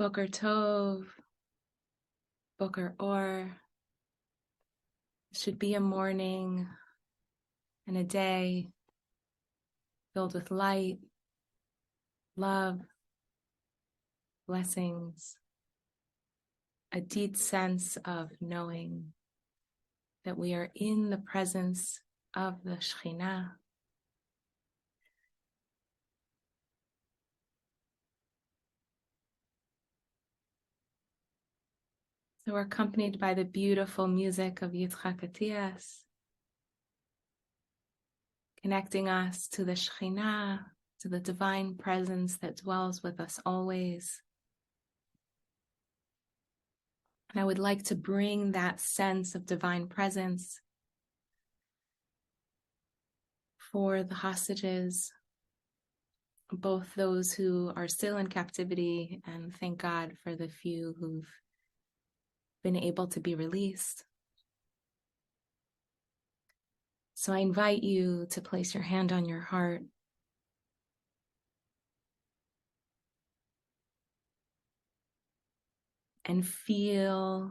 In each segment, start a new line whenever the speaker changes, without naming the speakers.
Boker Tov, Boker Or. Should be a morning and a day filled with light, love, blessings, a deep sense of knowing that we are in the presence of the Shekhinah. So we're accompanied by the beautiful music of Yitzchak Atiyas, connecting us to the Shekhinah, to the divine presence that dwells with us always. And I would like to bring that sense of divine presence for the hostages, both those who are still in captivity, and thank God for the few who've been able to be released. So I invite you to place your hand on your heart and feel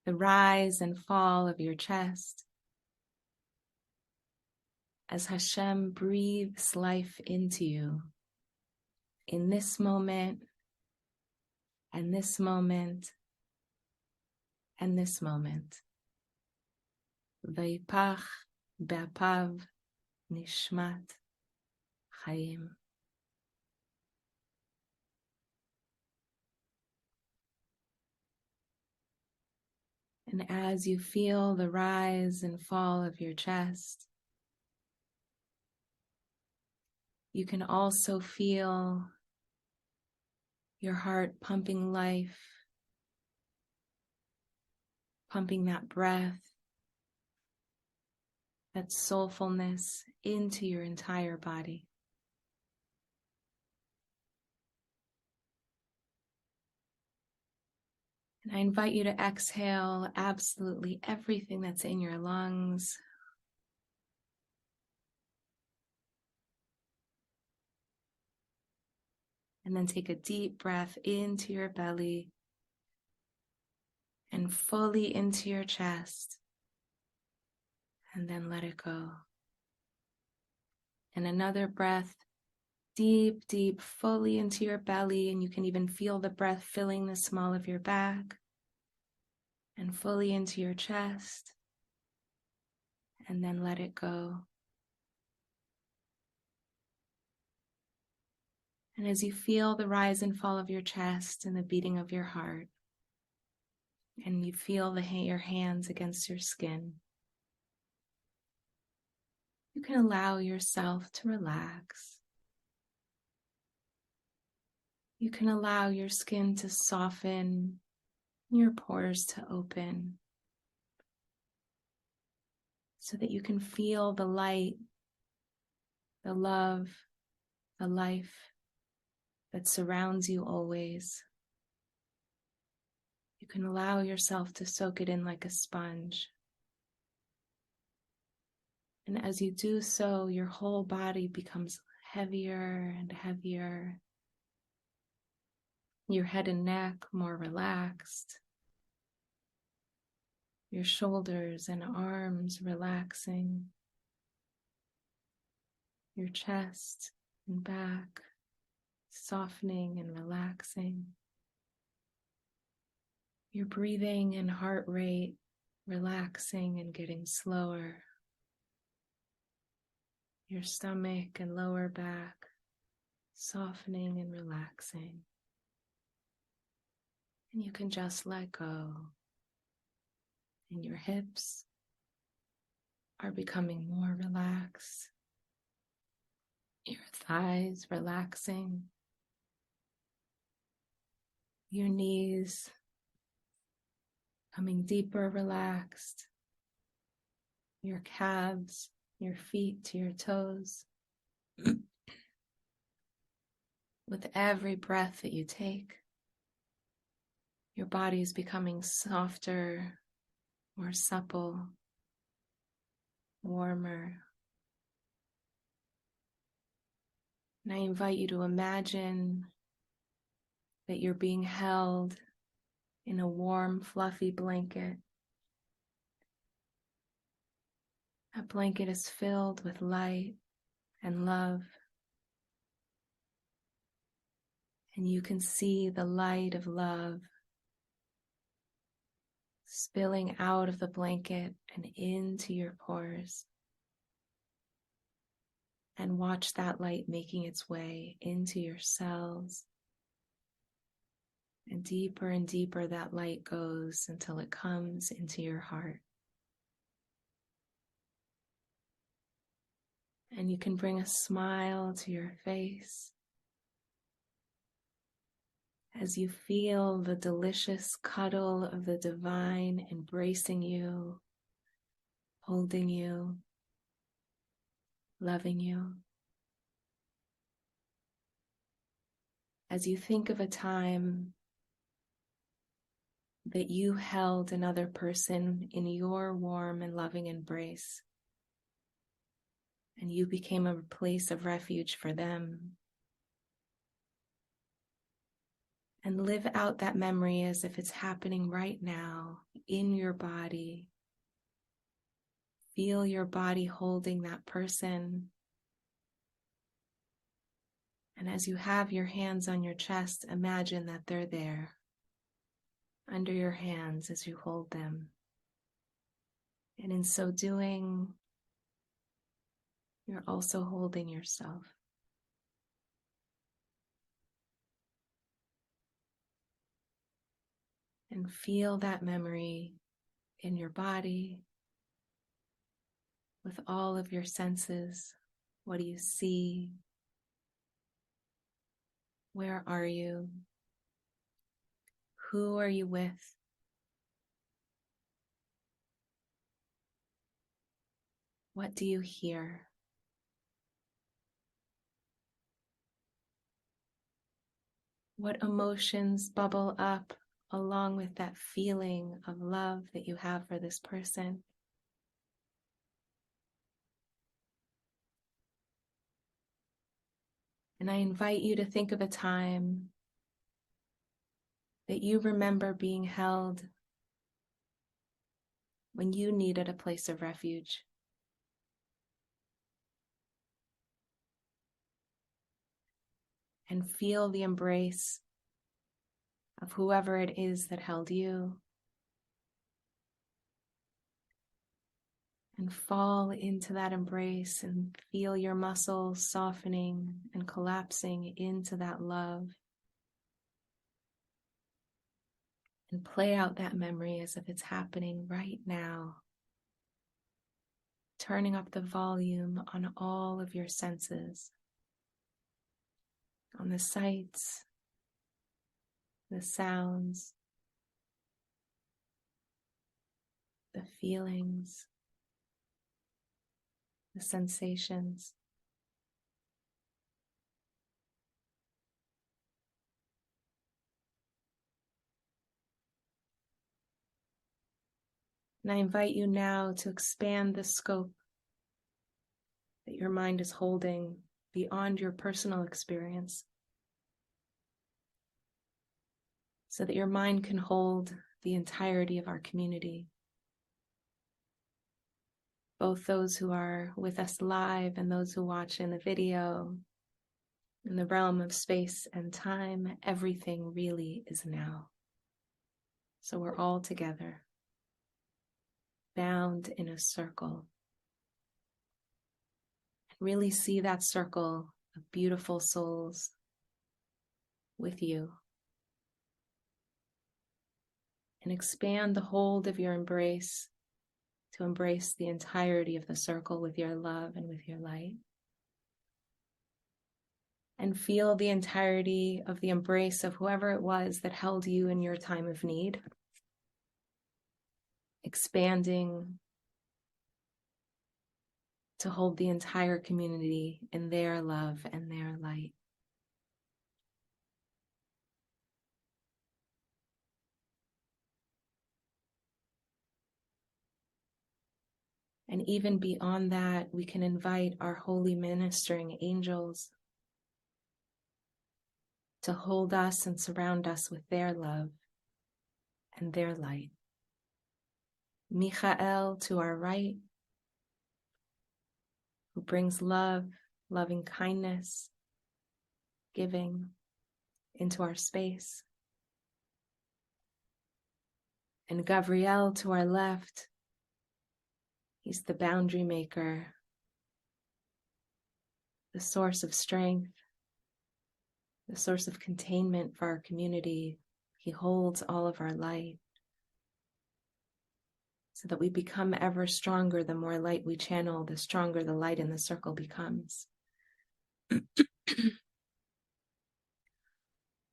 the rise and fall of your chest as Hashem breathes life into you in this moment, and this moment, and this moment. Vayipach be'apav nishmat chayim. And as you feel the rise and fall of your chest, you can also feel your heart pumping life, pumping that breath, that soulfulness into your entire body. And I invite you to exhale absolutely everything that's in your lungs. And then take a deep breath into your belly and fully into your chest. And then let it go. And another breath, deep, deep, fully into your belly. And you can even feel the breath filling the small of your back. And fully into your chest. And then let it go. And as you feel the rise and fall of your chest and the beating of your heart, and you feel your hands against your skin, you can allow yourself to relax. You can allow your skin to soften, your pores to open, so that you can feel the light, the love, the life that surrounds you always. You can allow yourself to soak it in like a sponge. And as you do so, your whole body becomes heavier and heavier. Your head and neck more relaxed. Your shoulders and arms relaxing. Your chest and back softening and relaxing. Your breathing and heart rate relaxing and getting slower. Your stomach and lower back softening and relaxing. And you can just let go. And your hips are becoming more relaxed. Your thighs relaxing. Your knees coming deeper relaxed. Your calves, your feet to your toes. With every breath that you take, your body is becoming softer, more supple, warmer. And I invite you to imagine that you're being held in a warm, fluffy blanket. That blanket is filled with light and love, and you can see the light of love spilling out of the blanket and into your pores. And watch that light making its way into your cells. And deeper that light goes until it comes into your heart. And you can bring a smile to your face as you feel the delicious cuddle of the divine embracing you, holding you, loving you. As you think of a time that you held another person in your warm and loving embrace, and you became a place of refuge for them. And live out that memory as if it's happening right now in your body. Feel your body holding that person. And as you have your hands on your chest, imagine that they're there, under your hands as you hold them. And in so doing, you're also holding yourself. And feel that memory in your body with all of your senses. What do you see? Where are you? Who are you with? What do you hear? What emotions bubble up along with that feeling of love that you have for this person? And I invite you to think of a time that you remember being held when you needed a place of refuge. And feel the embrace of whoever it is that held you. And fall into that embrace and feel your muscles softening and collapsing into that love. And play out that memory as if it's happening right now. Turning up the volume on all of your senses. On the sights, the sounds, the feelings, the sensations. And I invite you now to expand the scope that your mind is holding beyond your personal experience, so that your mind can hold the entirety of our community, both those who are with us live and those who watch in the video. In the realm of space and time, everything really is now. So we're all together, bound in a circle. Really see that circle of beautiful souls with you. And expand the hold of your embrace to embrace the entirety of the circle with your love and with your light. And feel the entirety of the embrace of whoever it was that held you in your time of need. Expanding to hold the entire community in their love and their light. And even beyond that, we can invite our holy ministering angels to hold us and surround us with their love and their light. Michael to our right, who brings love, loving kindness, giving into our space. And Gabriel to our left, he's the boundary maker, the source of strength, the source of containment for our community. He holds all of our light so that we become ever stronger. The more light we channel, the stronger the light in the circle becomes.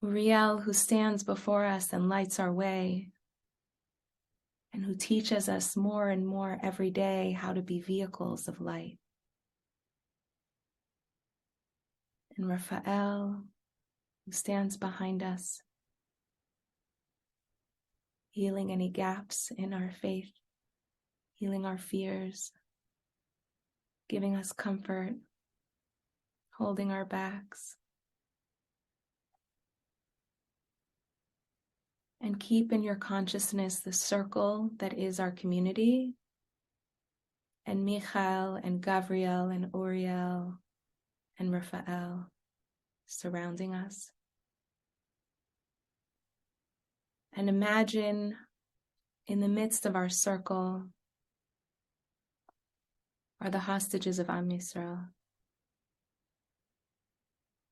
Uriel, who stands before us and lights our way, and who teaches us more and more every day how to be vehicles of light. And Raphael, who stands behind us, healing any gaps in our faith, healing our fears, giving us comfort, holding our backs. And keep in your consciousness the circle that is our community, and Michael and Gabriel and Uriel and Raphael surrounding us. And imagine in the midst of our circle are the hostages of Am Yisrael.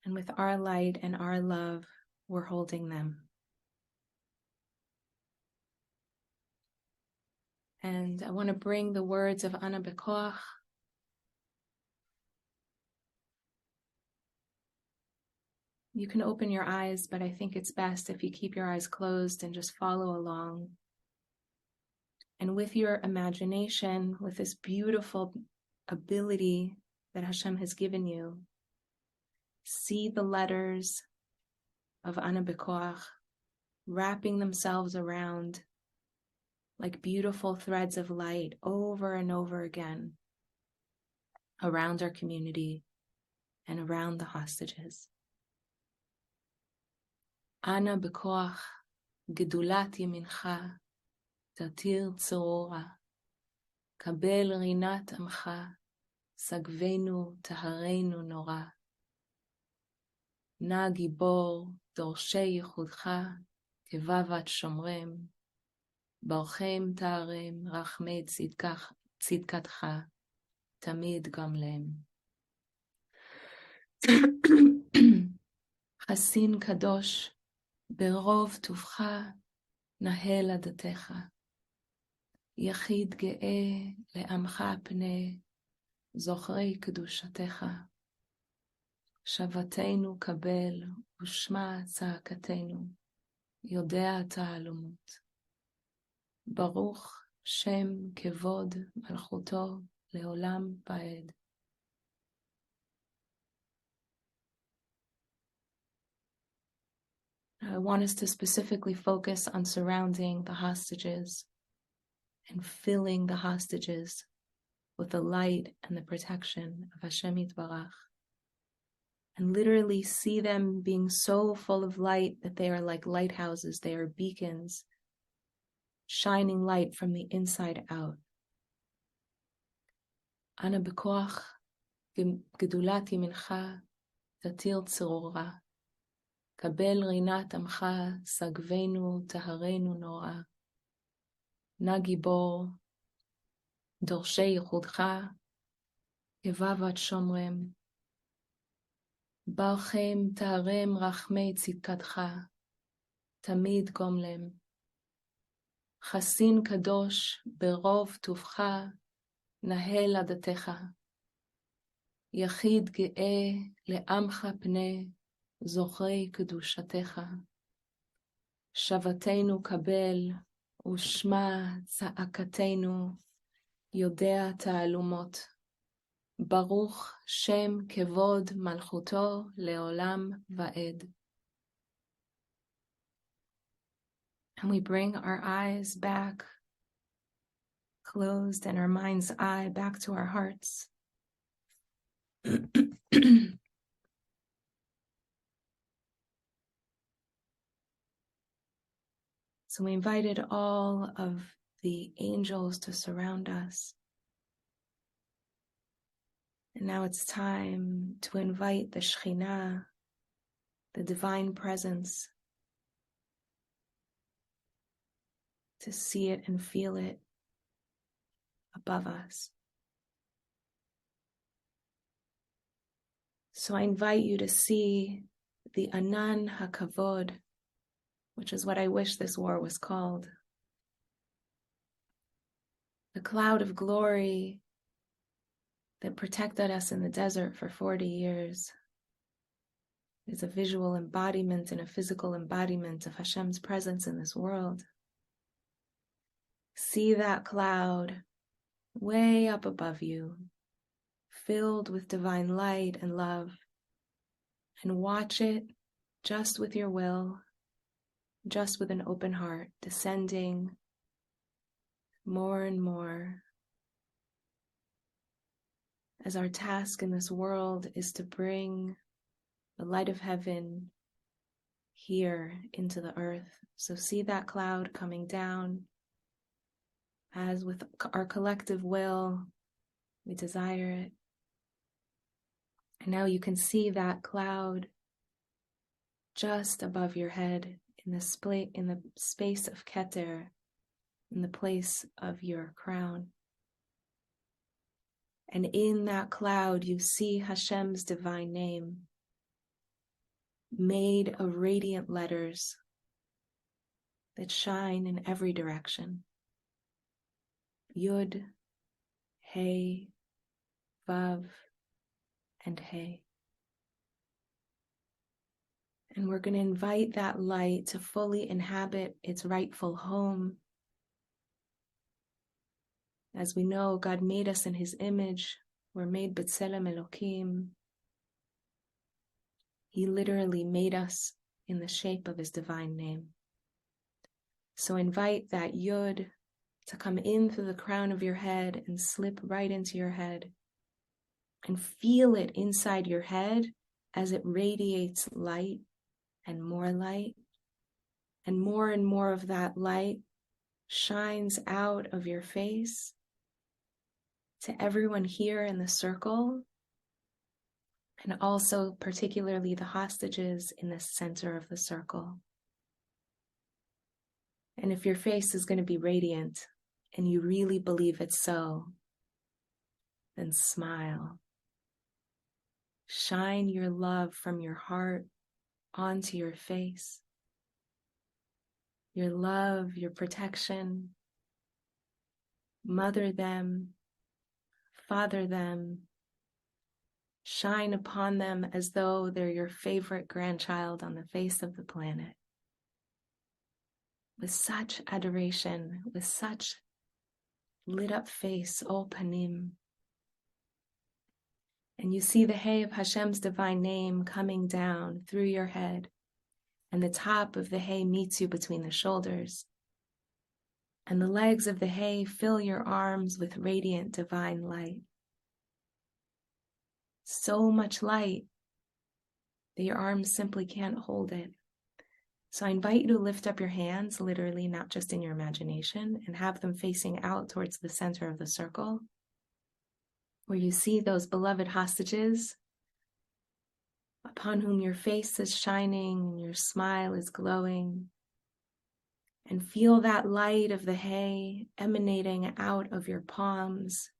And with our light and our love, we're holding them. And I want to bring the words of Ana Bekoach. You can open your eyes, but I think it's best if you keep your eyes closed and just follow along. And with your imagination, with this beautiful ability that Hashem has given you, see the letters of Ana Bekoach wrapping themselves around like beautiful threads of light over and over again around our community and around the hostages. Ana Bekoach, gedulat yamincha, tatir tzorora, kabel rinat amcha, sagvenu tahareinu nora. Na gibor dorshei yichudcha, kevavat shomrem, ברכם תארם רחמי צדקתך תמיד גם להם. חסין קדוש ברוב טובך נהל עדתך. יחיד גאה לעמך פני זוכרי קדושתך. שבתנו קבל ושמע צעקתנו יודע תעלומות. ברוך שם כבוד מלכותו לעולם ועד. I want us to specifically focus on surrounding the hostages and filling the hostages with the light and the protection of Hashem Yitbarach. And literally see them being so full of light that they are like lighthouses, they are beacons, shining light from the inside out. Ana Bekoach, gedulat yamincha, tatir tzorora, kabel rinat amcha, sagvenu tahareinu nora. Na gibor, dorshei yichudcha, kevavat shomrem, ברכם תארם רחמי צדקתך, תמיד גומלם. חסין קדוש ברוב טובך, נהל עדתך. יחיד גאה לעמך פני, זוכרי קדושתך. שבתנו קבל, ושמע צעקתנו, יודע תעלומות. ברוך שם כבוד מלכותו לעולם ועד. And we bring our eyes back, closed, and our mind's eye back to our hearts. So we invited all of the angels to surround us. And now it's time to invite the Shekhinah, the divine presence, to see it and feel it above us. So I invite you to see the Anan HaKavod, which is what I wish this war was called. The cloud of glory that protected us in the desert for 40 years is a visual embodiment and a physical embodiment of Hashem's presence in this world. See that cloud way up above you, filled with divine light and love, and watch it just with your will, just with an open heart, descending more and more, as our task in this world is to bring the light of heaven here into the earth. So see that cloud coming down, as with our collective will, we desire it. And now you can see that cloud just above your head in the space of Keter, in the place of your crown. And in that cloud, you see Hashem's divine name, made of radiant letters that shine in every direction. Yud, Hey, Vav, and Hey. And we're going to invite that light to fully inhabit its rightful home. As we know, God made us in His image. We're made B'Tselem Elokim. He literally made us in the shape of His divine name. So invite that Yud to come in through the crown of your head and slip right into your head. And feel it inside your head as it radiates light and more and more of that light shines out of your face to everyone here in the circle, and also particularly the hostages in the center of the circle. And if your face is going to be radiant and you really believe it's so, then smile. Shine your love from your heart onto your face. Your love, your protection. Mother them, father them. Shine upon them as though they're your favorite grandchild on the face of the planet. With such adoration, with such lit up face, O Panim. And you see the Hey of Hashem's divine name coming down through your head, and the top of the Hey meets you between the shoulders. And the legs of the Hey fill your arms with radiant divine light. So much light that your arms simply can't hold it. So I invite you to lift up your hands, literally, not just in your imagination, and have them facing out towards the center of the circle, where you see those beloved hostages upon whom your face is shining and your smile is glowing. And feel that light of the Hey emanating out of your palms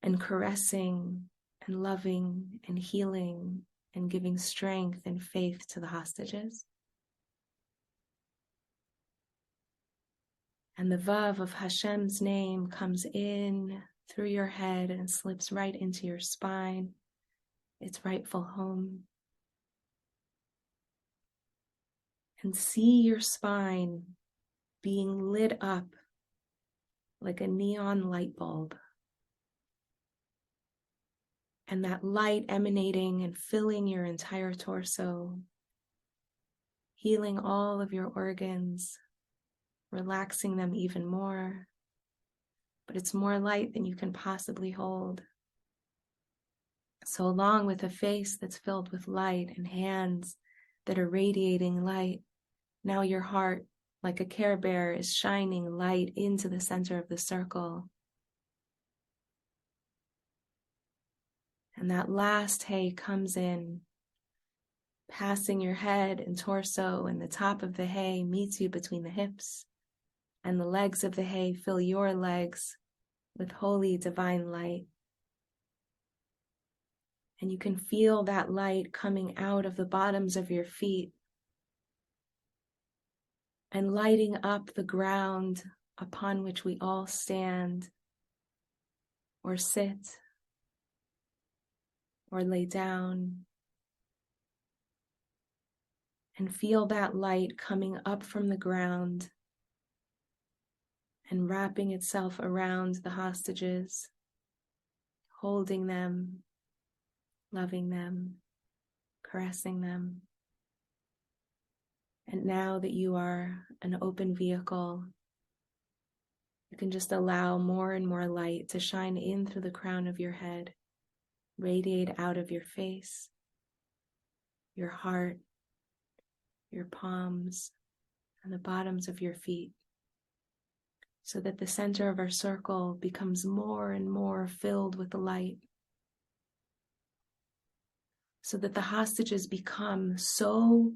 and caressing and loving and healing and giving strength and faith to the hostages. And the Vav of Hashem's name comes in through your head and slips right into your spine, its rightful home. And see your spine being lit up like a neon light bulb. And that light emanating and filling your entire torso, healing all of your organs, relaxing them even more. But it's more light than you can possibly hold. So along with a face that's filled with light and hands that are radiating light, Now your heart, like a Care Bear, is shining light into the center of the circle. And that last hay comes in, passing your head and torso, and the top of the hay meets you between the hips, and the legs of the hay fill your legs with holy divine light. And you can feel that light coming out of the bottoms of your feet and lighting up the ground upon which we all stand or sit or lay down. And feel that light coming up from the ground and wrapping itself around the hostages, holding them, loving them, caressing them. And now that you are an open vehicle, you can just allow more and more light to shine in through the crown of your head, radiate out of your face, your heart, your palms, and the bottoms of your feet, so that the center of our circle becomes more and more filled with the light, so that the hostages become so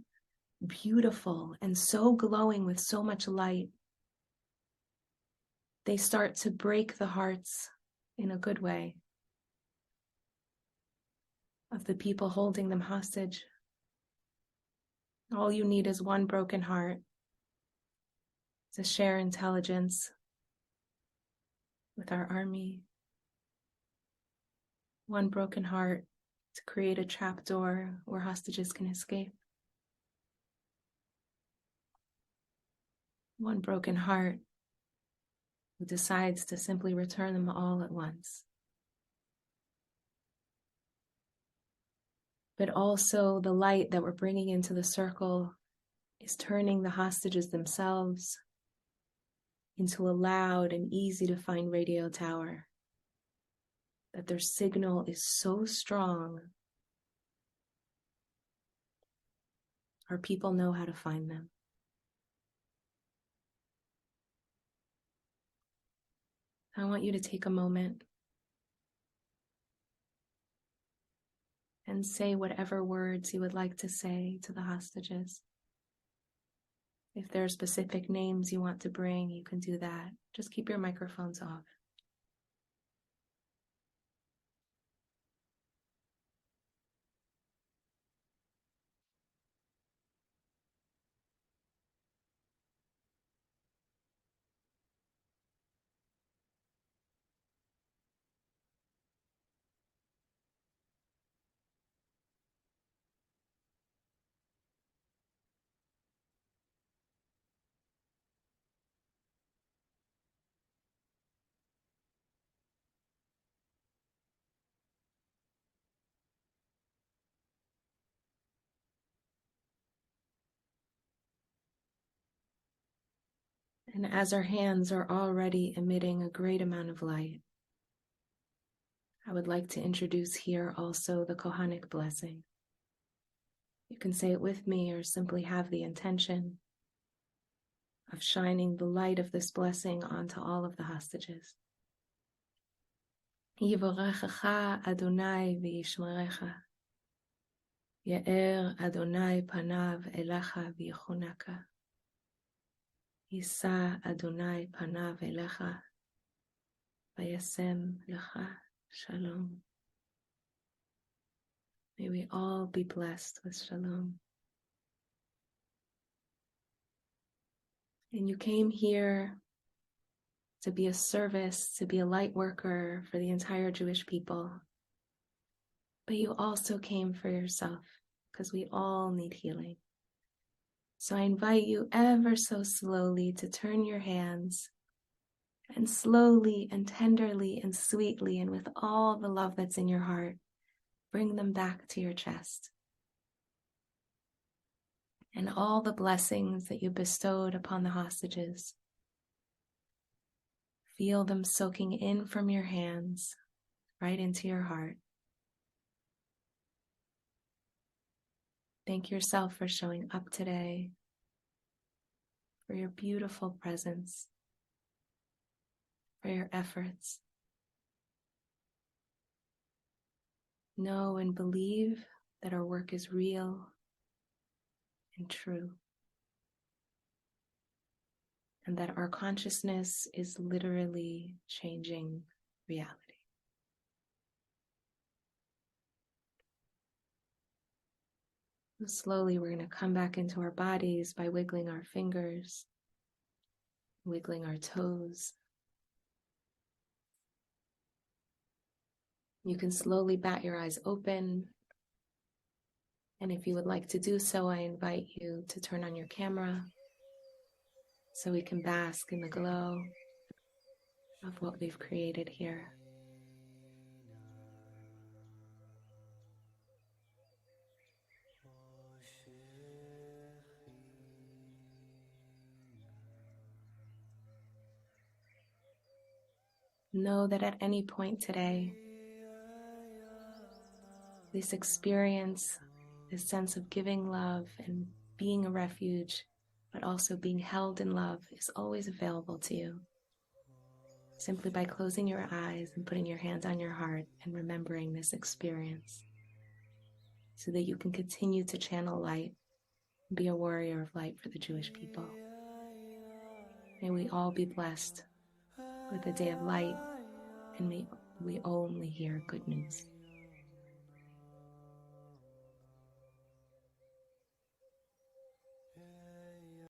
beautiful and so glowing with so much light. They start to break the hearts in a good way of the people holding them hostage. All you need is one broken heart to share intelligence with our army. One broken heart to create a trapdoor where hostages can escape. One broken heart who decides to simply return them all at once. But also the light that we're bringing into the circle is turning the hostages themselves into a loud and easy to find radio tower, that their signal is so strong, our people know how to find them. I want you to take a moment and say whatever words you would like to say to the hostages. If there are specific names you want to bring, you can do that. Just keep your microphones off. And as our hands are already emitting a great amount of light, I would like to introduce here also the Kohanic blessing. You can say it with me or simply have the intention of shining the light of this blessing onto all of the hostages. Yivorechecha Adonai v'yishmerecha. Ye'er Adonai panav elecha v'yichunaka. Yisa Adonai panav elecha v'yasem lecha shalom. May we all be blessed with shalom. And you came here to be a service, to be a light worker for the entire Jewish people. But you also came for yourself, because we all need healing. So I invite you ever so slowly to turn your hands and slowly and tenderly and sweetly and with all the love that's in your heart, bring them back to your chest. And all the blessings that you bestowed upon the hostages, feel them soaking in from your hands right into your heart. Thank yourself for showing up today. for your beautiful presence, for your efforts. Know and believe that our work is real and true, and that our consciousness is literally changing reality. So slowly, we're going to come back into our bodies by wiggling our fingers, wiggling our toes. You can slowly bat your eyes open. And if you would like to do so, I invite you to turn on your camera so we can bask in the glow of what we've created here. Know that at any point today, this experience, this sense of giving love and being a refuge, but also being held in love, is always available to you. Simply by closing your eyes and putting your hands on your heart and remembering this experience, so that you can continue to channel light and be a warrior of light for the Jewish people. May we all be blessed with a day of light, and may we only hear good news.